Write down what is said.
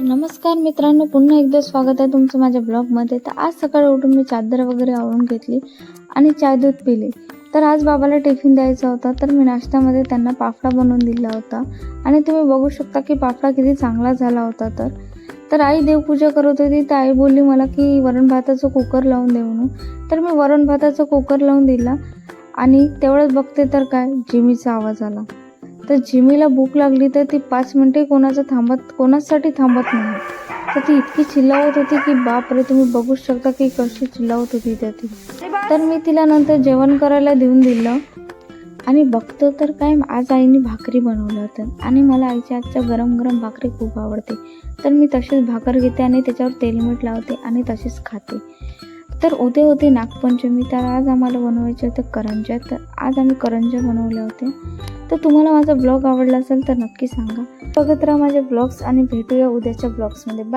नमस्कार मित्रांनो, पुन्हा एकदा स्वागत आहे तुमचं माझ्या ब्लॉगमध्ये. तर आज सकाळी उठून मी चादर वगैरे आवरून घेतली आणि चाय दूध पिले. तर आज बाबाला टिफिन द्यायचा होता, तर मी नाश्त्यामध्ये त्यांना पापडा बनवून दिला होता आणि तुम्ही बघू शकता की पापडा किती चांगला झाला होता. तर आई देवपूजा करत होती, तर आई बोलली मला की वरण भाताचं कुकर लावून दे म्हणून. तर मी वरण भाताचं कुकर लावून दिला आणि तेवढंच बघते तर काय जिमीचा आवाज आला. तर जिमीला भूक लागली तर ती 5 मिनिटे कोणासाठी थांबत नाही. तर ती इतकी चिल्लावत होती की बापरे, तुम्ही बघू शकता की कशी चिल्लावत होती ती. तर मी तिला नंतर जेवण करायला देऊन दिलं आणि बघतो तर काय आज आईने भाकरी बनवलं होतं आणि मला आईच्या हातच्या गरम गरम भाकरी खूप आवडते. तर मी तशीच भाकर घेते आणि त्याच्यावर तेल मीठ लावते आणि तशीच खाते. तर उद्या होते नागपंचमी, तर आज आम्हाला बनवायचे होते करंज्या. तर आज आम्ही करंज्या बनवल्या होत्या. तर तुम्हाला माझा ब्लॉग आवडला असेल तर नक्की सांगा. बघत राहा माझे ब्लॉग्स आणि भेटूया उद्याच्या ब्लॉग्समध्ये. बाय.